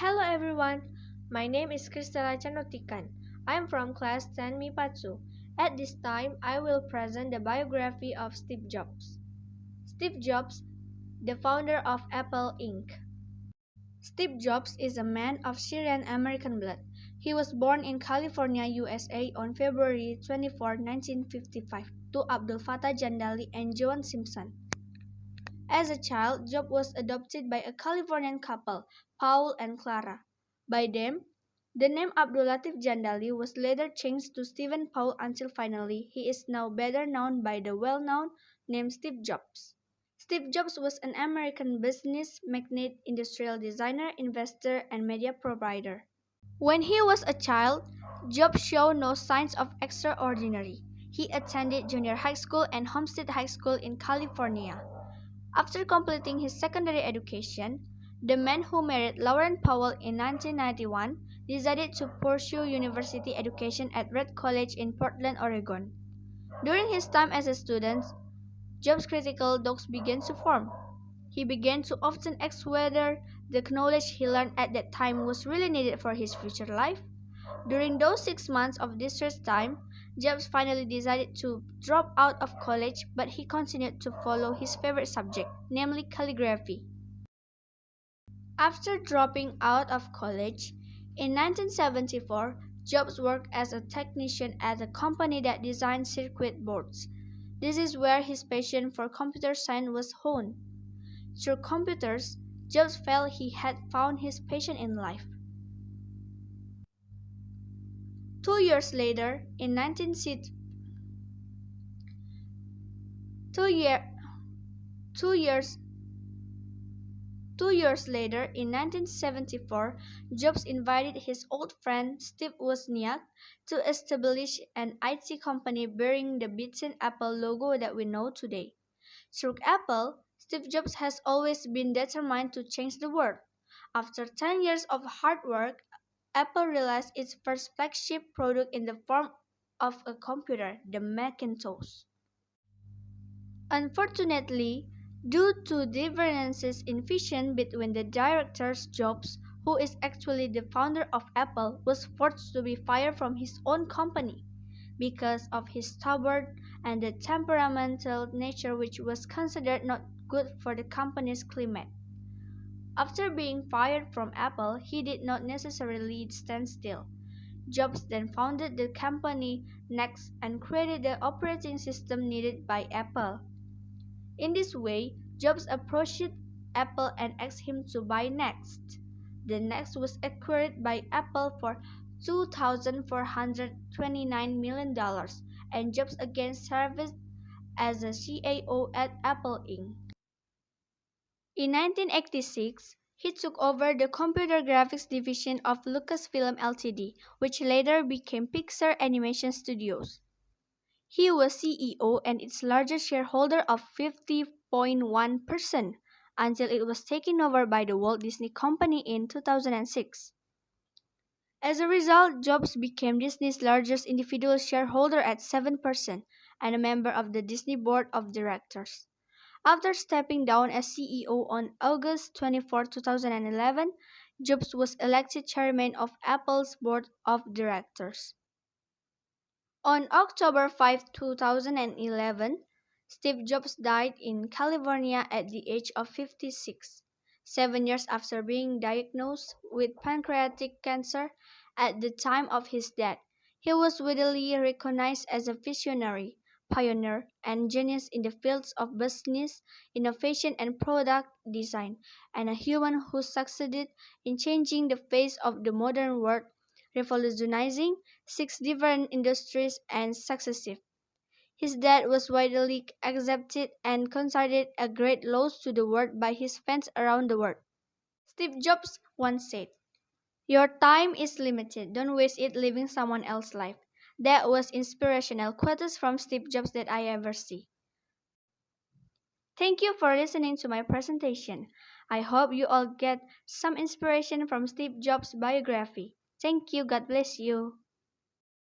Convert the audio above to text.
Hello everyone, my name is Christella Cheirin. I am from class 10 Mipatsu. At this time, I will present the biography of Steve Jobs. Steve Jobs, the founder of Apple Inc. Steve Jobs is a man of Syrian American blood. He was born in California, USA on February 24, 1955 to Abdul Fattah Jandali and Joan Simpson. As a child, Job was adopted by a Californian couple, Paul and Clara. By them, the name Abdul Latif Jandali was later changed to Stephen Paul until finally he is now better known by the well-known name Steve Jobs. Steve Jobs was an American business magnate, industrial designer, investor, and media provider. When he was a child, Jobs showed no signs of extraordinary. He attended junior high school and Homestead High School in California. After completing his secondary education, the man who married Lauren Powell in 1991 decided to pursue university education at Red College in Portland, Oregon. During his time as a student, Jobs' critical doubts began to form. He began to often ask whether the knowledge he learned at that time was really needed for his future life. During those 6 months of distress time, Jobs finally decided to drop out of college, but he continued to follow his favorite subject, namely calligraphy. After dropping out of college, in 1974, Jobs worked as a technician at a company that designed circuit boards. This is where his passion for computer science was honed. Through computers, Jobs felt he had found his passion in life. 2 years later, in 1960, two year, two years 2 years later, in 1974, Jobs invited his old friend Steve Wozniak to establish an IT company bearing the beaten Apple logo that we know today. Through Apple, Steve Jobs has always been determined to change the world. After 10 years of hard work, Apple realized its first flagship product in the form of a computer, the Macintosh. Unfortunately, due to differences in vision between the directors, Jobs, who is actually the founder of Apple, was forced to be fired from his own company because of his stubborn and the temperamental nature, which was considered not good for the company's climate. After being fired from Apple, he did not necessarily stand still. Jobs then founded the company Next and created the operating system needed by Apple. In this way, Jobs approached Apple and asked him to buy Next. The Next was acquired by Apple for $2,429 million, and Jobs again served as a CAO at Apple Inc. In 1986, he took over the computer graphics division of Lucasfilm Ltd., which later became Pixar Animation Studios. He was CEO and its largest shareholder of 50.1% until it was taken over by the Walt Disney Company in 2006. As a result, Jobs became Disney's largest individual shareholder at 7% and a member of the Disney Board of Directors. After stepping down as CEO on August 24, 2011, Jobs was elected chairman of Apple's Board of Directors. On October 5, 2011, Steve Jobs died in California at the age of 56, 7 years after being diagnosed with pancreatic cancer. At the time of his death, he was widely recognized as a visionary, pioneer, and genius in the fields of business, innovation, and product design, and a human who succeeded in changing the face of the modern world, revolutionizing 6 different industries and successive. His death was widely accepted and considered a great loss to the world by his fans around the world. Steve Jobs once said, "Your time is limited. Don't waste it living someone else's life." That was inspirational quotes from Steve Jobs that I ever see. Thank you for listening to my presentation. I hope you all get some inspiration from Steve Jobs' biography. Thank you. God bless you.